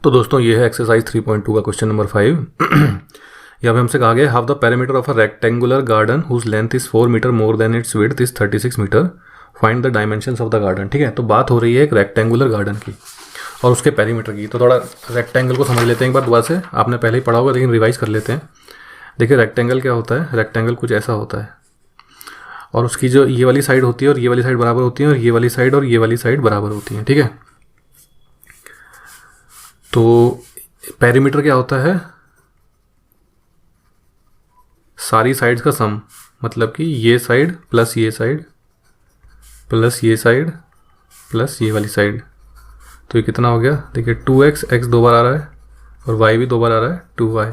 तो दोस्तों ये है एक्सरसाइज 3.2 का क्वेश्चन नंबर 5। यहाँ पे हमसे कहा गया half the perimeter of a rectangular garden whose length is 4 metre more than its width is 36 metre, find the dimensions of the garden. ठीक है, तो बात हो रही है एक रेक्टेंगुलर गार्डन की और उसके पेरीमीटर की। तो थोड़ा रेक्टेंगल को समझ लेते हैं एक बार दोबारा से। आपने पहले ही पढ़ा होगा लेकिन रिवाइज कर लेते हैं। देखिए रेक्टेंगल क्या होता है, रेक्टेंगल कुछ ऐसा होता है और उसकी जो ये वाली साइड होती है और ये वाली साइड बराबर होती है और ये वाली साइड और ये वाली साइड बराबर होती है। ठीक है, तो पेरीमीटर क्या होता है, सारी साइड्स का सम, मतलब कि ये साइड प्लस ये साइड प्लस ये साइड प्लस ये वाली साइड। तो ये कितना हो गया, देखिए 2x, x 2 बार आ रहा है और y भी 2 बार आ रहा है 2y,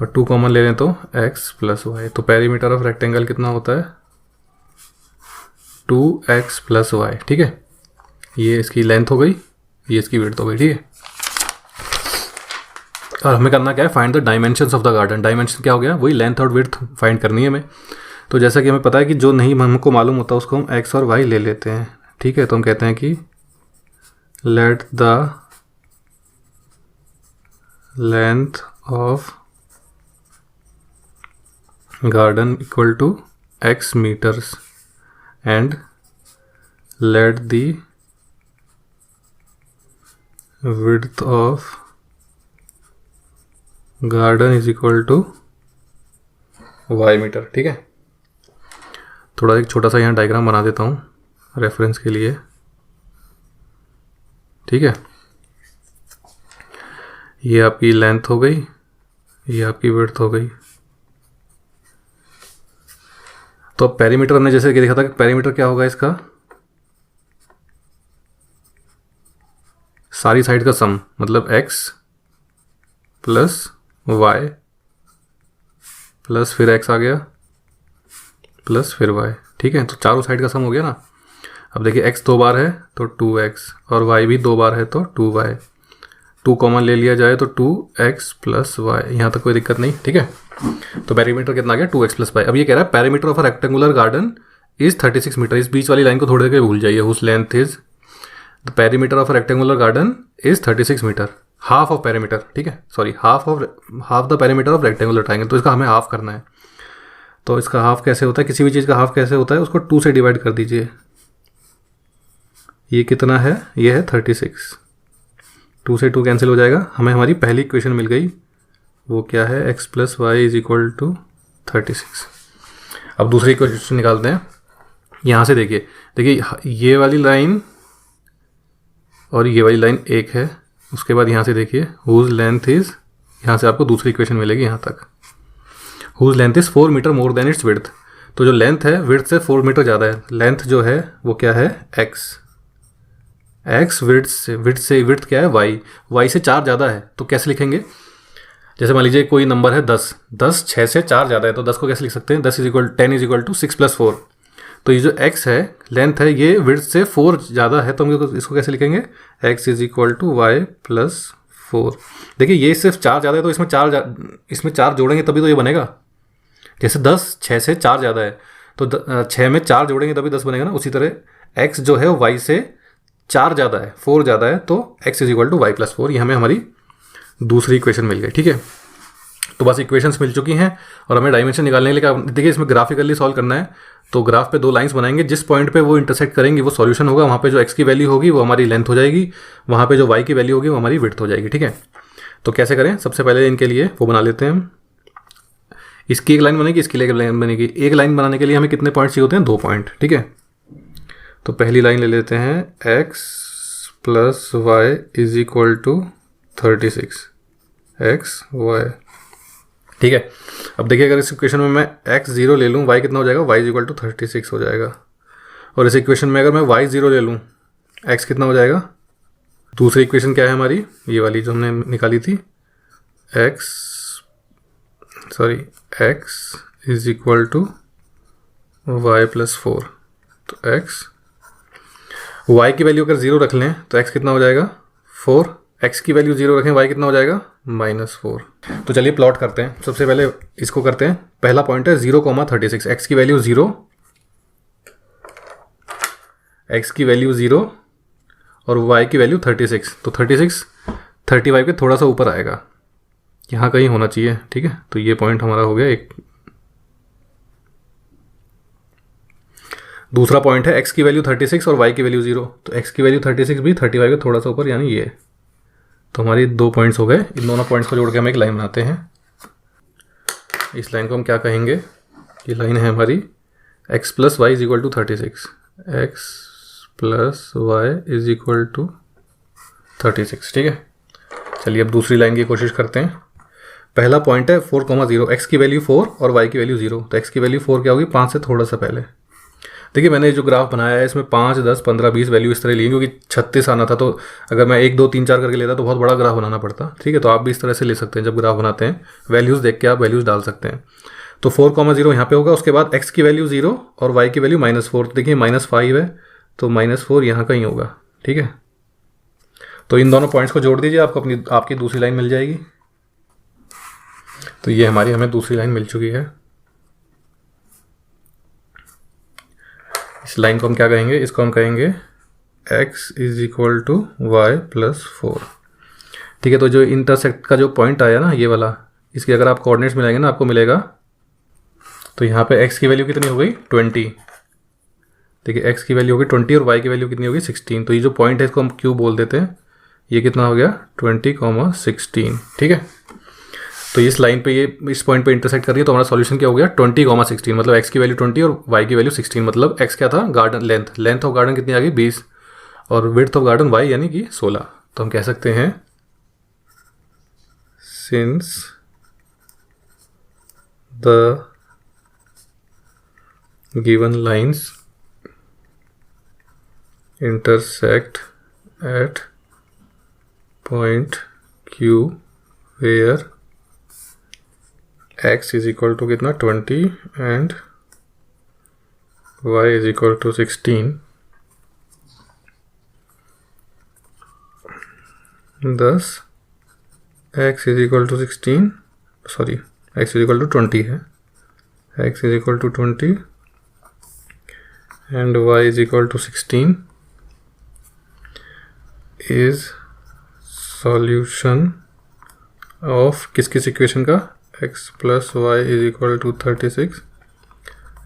और 2 कॉमन ले लें तो x प्लस वाई। तो पेरीमीटर ऑफ रेक्टेंगल कितना होता है 2x प्लस वाई। ठीक है, ये इसकी लेंथ हो गई, ये इसकी विड्थ हो गई। ठीक है, और हमें करना क्या है, find the dimensions of the garden. Dimension क्या हो गया, वही लेंथ और विड्थ फाइंड करनी है हमें। तो जैसा कि हमें पता है कि जो नहीं हमको मालूम होता उसको हम x और y ले लेते हैं। ठीक है, तो हम कहते हैं कि let the length of garden equal to x metres and let the width of garden is equal to y metre. ठीक है, थोड़ा एक छोटा सा यहाँ डायग्राम बना देता हूँ रेफरेंस के लिए। ठीक है, ये आपकी लेंथ हो गई, ये आपकी विड्थ हो गई। तो अब पेरीमीटर हमने जैसे कि देखा था कि पेरीमीटर क्या होगा, इसका सारी साइड का सम, मतलब x प्लस y प्लस फिर x आ गया प्लस फिर y। ठीक है, तो चारों साइड का सम हो गया ना। अब देखिए x 2 बार है तो 2x और y भी 2 बार है तो 2y। 2 कॉमन ले लिया जाए तो 2x प्लस y, यहाँ तक कोई दिक्कत नहीं। ठीक है, तो पेरीमीटर कितना आ गया 2x प्लस y। अब ये कह रहा है perimeter of a rectangular garden is 36 metre. इस बीच वाली लाइन को थोड़ी देर भूल जाइए, whose length is the perimeter of a rectangular garden is 36 metre, half of perimeter. ठीक है, sorry half the perimeter of rectangular triangle. तो इसका हमें हाफ करना है। तो इसका हाफ कैसे होता है, किसी भी चीज़ का हाफ कैसे होता है, उसको 2 से डिवाइड कर दीजिए। ये कितना है, ये है 36। 2 से 2 कैंसिल हो जाएगा, हमें हमारी पहली इक्वेशन मिल गई। वो क्या है, x plus y is equal to 36। अब दूसरी इक्वेशन निकालते हैं। यहाँ से देखिए ये वाली लाइन और ये वाली लाइन एक है। उसके बाद यहाँ से देखिए हुज लेंथ इज, यहाँ से आपको दूसरी इक्वेशन मिलेगी यहाँ तक, whose length is 4 metre more than its width. तो जो लेंथ है विड्थ से 4 मीटर ज़्यादा है। लेंथ जो है वो क्या है x विड्थ क्या है y से 4 ज़्यादा है। तो कैसे लिखेंगे, जैसे मान लीजिए कोई नंबर है 10 6 से 4 ज़्यादा है तो 10 को कैसे लिख सकते हैं, 10 इज इक्वल टू 6 प्लस 4। तो ये जो x है लेंथ है, ये विड्थ से 4 ज़्यादा है, तो हम इसको कैसे लिखेंगे, x is equal to y plus 4। देखिए ये सिर्फ 4 ज़्यादा है तो इसमें 4 जोड़ेंगे तभी तो ये बनेगा। जैसे 10 6 से 4 ज़्यादा है तो 6 में 4 जोड़ेंगे तभी 10 बनेगा ना। उसी तरह x जो है वो y से 4 ज़्यादा है, 4 ज़्यादा है, तो x is equal to y plus 4। ये हमें हमारी दूसरी इक्वेशन मिल गई। ठीक है, तो बस इक्वेशंस मिल चुकी हैं और हमें डायमेंशन निकालने के लिए देखिए इसमें ग्राफिकली सॉल्व करना है। तो ग्राफ पे 2 लाइंस बनाएंगे, जिस पॉइंट पे वो इंटरसेक्ट करेंगी वो सॉल्यूशन होगा। वहाँ पे जो x की वैल्यू होगी वो हमारी लेंथ हो जाएगी, वहाँ पे जो y की वैल्यू होगी वो हमारी विड्थ हो जाएगी। ठीक है, तो कैसे करें, सबसे पहले इनके लिए वो बना लेते हैं हम। इसकी एक लाइन बनेगी, इसकी एक लाइन बनेगी। एक लाइन बनाने के लिए हमें कितने पॉइंट चाहिए होते हैं, 2 पॉइंट। ठीक है, तो पहली लाइन ले लेते हैं x plus y is equal to 36 x y। ठीक है, अब देखिए अगर इस इक्वेशन में मैं x 0 ले लूँ, y कितना हो जाएगा, y इज इक्वल टू 36 हो जाएगा। और इस इक्वेशन में अगर मैं y 0 ले लूँ, x कितना हो जाएगा। दूसरी इक्वेशन क्या है हमारी, ये वाली जो हमने निकाली थी, x is equal to y plus 4। तो y की वैल्यू अगर 0 रख लें तो x कितना हो जाएगा 4, x की वैल्यू 0 रखें, y कितना हो जाएगा -4। तो चलिए प्लॉट करते हैं। सबसे पहले इसको करते हैं। पहला पॉइंट है 0,36, x की वैल्यू 0, x की वैल्यू 0 और y की वैल्यू 36। तो 36 35 के थोड़ा सा ऊपर आएगा, यहाँ कहीं होना चाहिए, ठीक है। तो ये पॉइंट हमारा हो गया एक। दूसरा पॉइंट है x की वैल्यू 36 और y की वैल्यू 0। तो x की वैल्यू 36 भी 35 के थोड़ा सा ऊपर, यानी ये। तो हमारी 2 पॉइंट्स हो गए। इन दोनों पॉइंट्स को जोड़ के हम एक लाइन बनाते हैं। इस लाइन को हम क्या कहेंगे? ये लाइन है हमारी x plus y is equal to 36, x plus y is equal to 36, ठीक है। चलिए अब दूसरी लाइन की कोशिश करते हैं। पहला पॉइंट है 4,0, x की वैल्यू 4 और y की वैल्यू 0। तो x की वैल्यू 4 क्या होगी? 5 से थोड़ा सा पहले। देखिए मैंने जो ग्राफ बनाया है इसमें 5, 10, 15, 20 वैल्यू इस तरह ली, क्योंकि 36 आना था। तो अगर मैं 1, 2, 3, 4 करके लेता तो बहुत बड़ा ग्राफ बनाना पड़ता, ठीक है। तो आप भी इस तरह से ले सकते हैं, जब ग्राफ बनाते हैं वैल्यूज़ देख के आप वैल्यूज़ डाल सकते हैं। तो 4,0 यहाँ पे होगा। उसके बाद x की वैल्यू 0 और y की वैल्यू -4। तो देखिए -5 है, तो -4 यहाँ कहीं होगा, ठीक है। तो इन दोनों पॉइंट्स को जोड़ दीजिए, आपको आपकी दूसरी लाइन मिल जाएगी। तो ये हमें दूसरी लाइन मिल चुकी है। इस लाइन को हम क्या कहेंगे? इसको हम कहेंगे x is equal to y plus 4, ठीक है। तो जो इंटरसेक्ट का जो पॉइंट आया ना, ये वाला, इसके अगर आप कोऑर्डिनेट्स मिलाएंगे ना, आपको मिलेगा। तो यहाँ पे x की वैल्यू कितनी हो गई? 20। देखिए x की वैल्यू होगी 20 और y की वैल्यू कितनी होगी? 16। तो ये जो पॉइंट है इसको हम क्यों बोल देते हैं? ये कितना हो गया? 20,16, ठीक है। तो इस लाइन पे ये इस पॉइंट पे इंटरसेक्ट कर रही है। तो हमारा सॉल्यूशन क्या हो गया? 20,16, मतलब x की वैल्यू 20 और y की वैल्यू 16। मतलब x क्या था? गार्डन लेंथ ऑफ गार्डन कितनी आ गई? 20, और विड्थ ऑफ गार्डन y यानी कि 16। तो हम कह सकते हैं since the given lines intersect at point Q where x is equal to कितना? 20 and y is equal to 16, thus x is equal to 16, sorry, x is equal to 20 है, x is equal to 20 and y is equal to 16 is solution of किस equation का? x plus y is equal to 36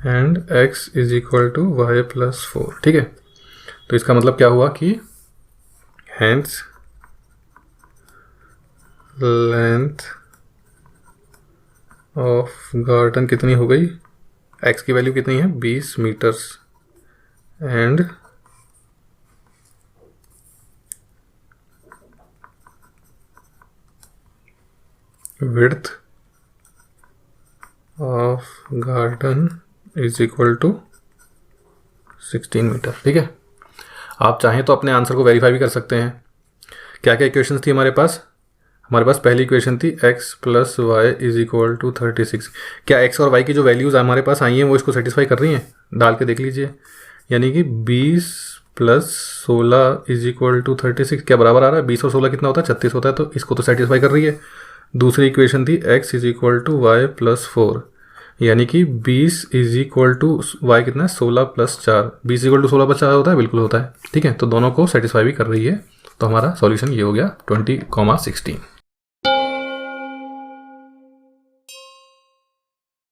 and x is equal to y plus 4, ठीक है। तो इसका मतलब क्या हुआ कि hence length of garden कितनी हो गई? x की वैल्यू कितनी है? 20 metres and width of garden is equal to 16 metre, ठीक है। आप चाहें तो अपने आंसर को वेरीफाई भी कर सकते हैं। क्या क्या इक्वेशंस थी हमारे पास? हमारे पास पहली इक्वेशन थी x plus y is equal to 36। क्या x और y की जो वैल्यूज़ हमारे पास आई हैं वो इसको सेटिस्फाई कर रही हैं? डाल के देख लीजिए। यानी कि 20 प्लस 16 इज इक्वल टू 36 क्या बराबर आ रहा है? 20 और 16 कितना होता है? 36 होता है। तो इसको तो सेटिस्फाई कर रही है। दूसरी इक्वेशन थी x is equal to y plus 4, यानी कि 20 इज इक्वल टू वाई कितना है? 16 प्लस 4। 20 इक्वल टू 16 प्लस 4 होता है? बिल्कुल होता है, ठीक है। तो दोनों को सेटिस्फाई भी कर रही है। तो हमारा सॉल्यूशन ये हो गया 20,16।